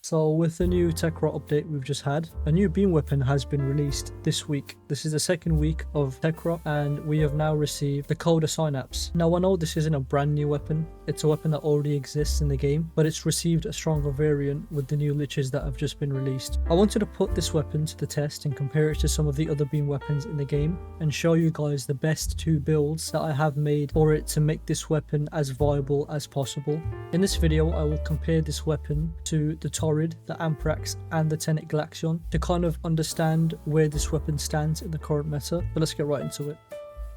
So with the new Tekra update we've just had, a new beam weapon has been released this week. This is the second week of Tekra and we have now received the Coda Synapse. Now I know this isn't a brand new weapon, it's a weapon that already exists in the game, but it's received a stronger variant with the new liches that have just been released. I wanted to put this weapon to the test and compare it to some of the other beam weapons in the game and show you guys the best two builds that I have made for it to make this weapon as viable as possible. In this video I will compare this weapon to the the Amprax and the Tenet Galaxion to kind of understand where this weapon stands in the current meta, but let's get right into it.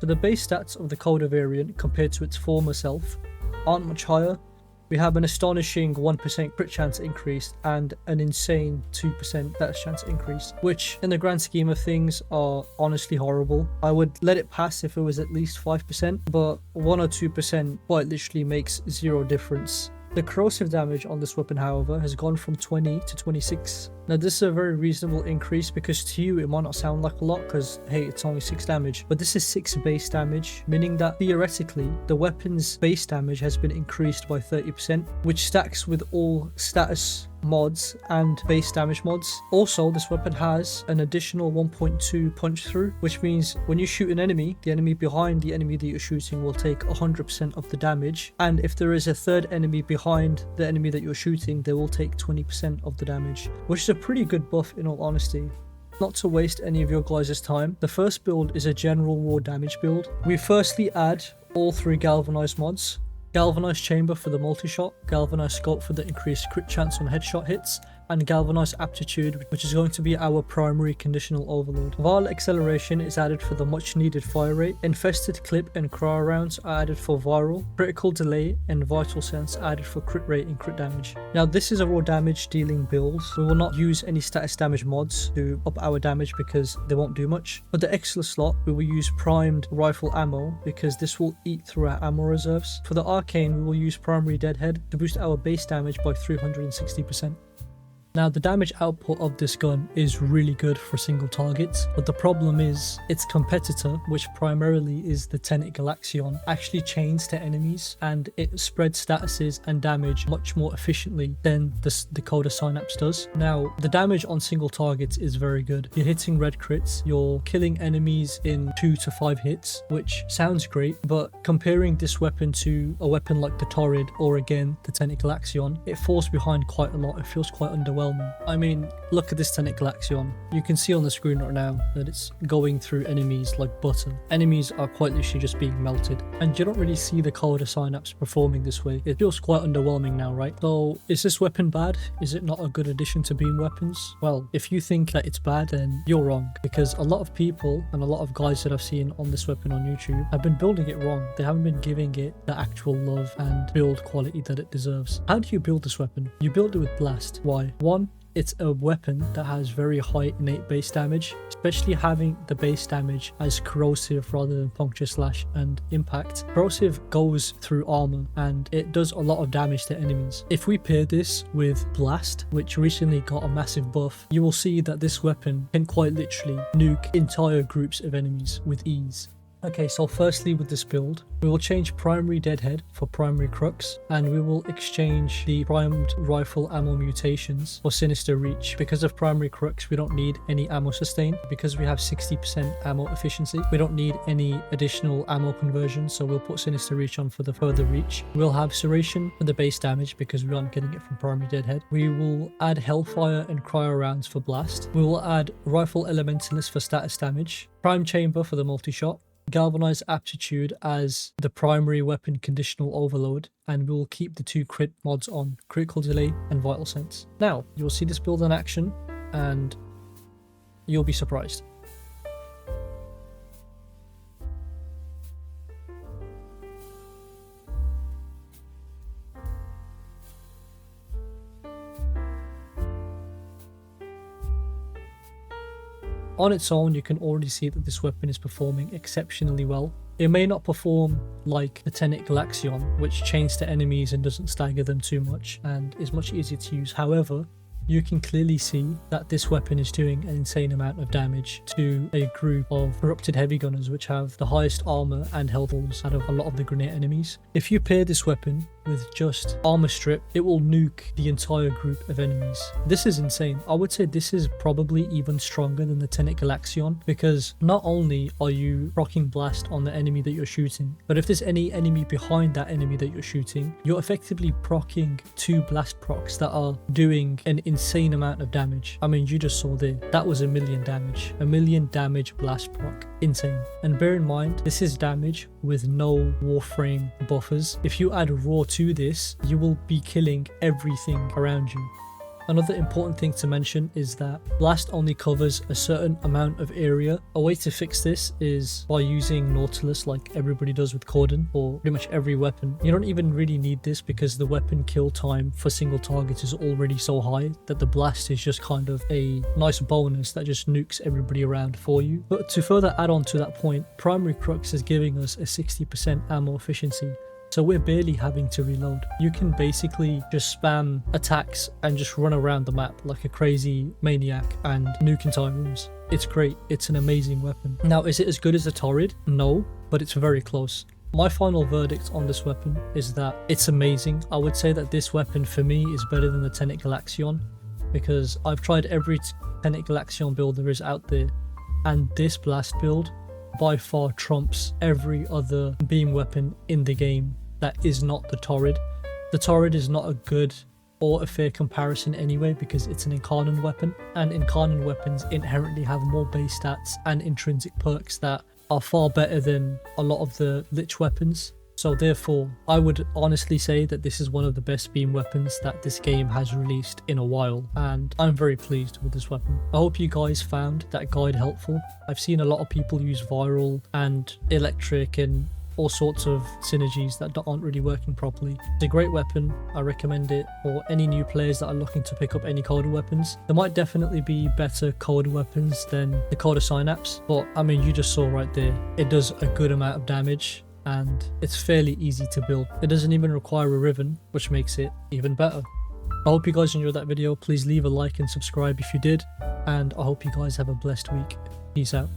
So the base stats of the Coda variant compared to its former self aren't much higher. We have an astonishing 1% crit chance increase and an insane 2% death chance increase, which in the grand scheme of things are honestly horrible. I would let it pass if it was at least 5%, but 1 or 2% quite literally makes zero difference. The corrosive damage on this weapon, however, has gone from 20 to 26. Now this is a very reasonable increase because to you it might not sound like a lot because hey, it's only 6 damage, but this is 6 base damage, meaning that theoretically the weapon's base damage has been increased by 30%, which stacks with all status mods and base damage mods. Also, this weapon has an additional 1.2 punch through, which means when you shoot an enemy, the enemy behind the enemy that you're shooting will take 100% of the damage, and if there is a third enemy behind the enemy that you're shooting, they will take 20% of the damage, which is a pretty good buff in all honesty. Not to waste any of your guys' time, the first build is a general war damage build. We firstly add all 3 galvanized mods. Galvanized chamber for the multi-shot, galvanized scope for the increased crit chance on headshot hits, and galvanized aptitude, which is going to be our primary conditional overload. Vial acceleration is added for the much needed fire rate. Infested clip and cryo rounds are added for viral. Critical delay and vital sense are added for crit rate and crit damage. Now this is a raw damage dealing build. We will not use any status damage mods to up our damage because they won't do much. For the extra slot, we will use primed rifle ammo because this will eat through our ammo reserves. For the arcane, we will use primary deadhead to boost our base damage by 360%. Now the damage output of this gun is really good for single targets, but the problem is its competitor, which primarily is the Tenet Galaxion, actually chains to enemies and it spreads statuses and damage much more efficiently than the Coda Synapse does. Now the damage on single targets is very good. You're hitting red crits, you're killing enemies in 2 to 5 hits, which sounds great, but comparing this weapon to a weapon like the Torrid or again the Tenet Galaxion, it falls behind quite a lot. It feels quite underwhelming. I mean, look at this Tenet Galaxion. You can see on the screen right now that it's going through enemies like butter. Enemies are quite literally just being melted, and you don't really see the Coda Synapse performing this way. It feels quite underwhelming now, right? So is this weapon bad? Is it not a good addition to beam weapons? Well, if you think that it's bad, then you're wrong, because a lot of people and a lot of guys that I've seen on this weapon on YouTube have been building it wrong. They haven't been giving it the actual love and build quality that it deserves. How do you build this weapon? You build it with blast. Why? One, it's a weapon that has very high innate base damage, especially having the base damage as corrosive rather than puncture slash and impact. Corrosive goes through armor and it does a lot of damage to enemies. If we pair this with blast, which recently got a massive buff, you will see that this weapon can quite literally nuke entire groups of enemies with ease. Okay, so firstly with this build, we will change primary deadhead for primary crux, and we will exchange the primed rifle ammo mutations for sinister reach. Because of primary crux, we don't need any ammo sustain. Because we have 60% ammo efficiency, we don't need any additional ammo conversion, so we'll put sinister reach on for the further reach. We'll have serration for the base damage because we aren't getting it from primary deadhead. We will add hellfire and cryo rounds for blast. We will add rifle elementalist for status damage, prime chamber for the multi-shot, galvanized aptitude as the primary weapon conditional overload, and we will keep the 2 crit mods on, critical delay and vital sense. Now you'll see this build in action and you'll be surprised. On its own, you can already see that this weapon is performing exceptionally well. It may not perform like the Tenet Galaxion, which chains to enemies and doesn't stagger them too much and is much easier to use. However, you can clearly see that this weapon is doing an insane amount of damage to a group of corrupted heavy gunners which have the highest armor and health levels out of a lot of the grenade enemies. If you pair this weapon with just armor strip, it will nuke the entire group of enemies. This is insane. I would say this is probably even stronger than the Tenet Galaxion, because not only are you rocking blast on the enemy that you're shooting, but if there's any enemy behind that enemy that you're shooting, you're effectively proccing 2 blast procs that are doing an insane amount of damage. I mean, you just saw there, that was 1,000,000 damage. 1,000,000 damage blast proc. Insane. And bear in mind, this is damage with no Warframe buffers. If you add raw to this, you will be killing everything around you. Another important thing to mention is that blast only covers a certain amount of area. A way to fix this is by using Nautilus like everybody does with Cordon, or pretty much every weapon. You don't even really need this because the weapon kill time for single targets is already so high that the blast is just kind of a nice bonus that just nukes everybody around for you. But to further add on to that point, Primary Crux is giving us a 60% ammo efficiency. So we're barely having to reload. You can basically just spam attacks and just run around the map like a crazy maniac and nuke entire rooms. It's great. It's an amazing weapon. Now, is it as good as the Torrid? No, but it's very close. My final verdict on this weapon is that it's amazing. I would say that this weapon for me is better than the Tenet Galaxion, because I've tried every Tenet Galaxion build there is out there, and this blast build by far trumps every other beam weapon in the game that is not the Torrid. The Torrid is not a good or a fair comparison anyway, because it's an Incarnon weapon, and Incarnon weapons inherently have more base stats and intrinsic perks that are far better than a lot of the Lich weapons. So therefore, I would honestly say that this is one of the best beam weapons that this game has released in a while, and I'm very pleased with this weapon. I hope you guys found that guide helpful. I've seen a lot of people use viral and electric and all sorts of synergies that aren't really working properly. It's a great weapon. I recommend it for any new players that are looking to pick up any Coda weapons. There might definitely be better Coda weapons than the Coda Synapse, but I mean, you just saw right there, it does a good amount of damage and it's fairly easy to build. It doesn't even require a ribbon, which makes it even better. I hope you guys enjoyed that video. Please leave a like and subscribe if you did, and I hope you guys have a blessed week. Peace out.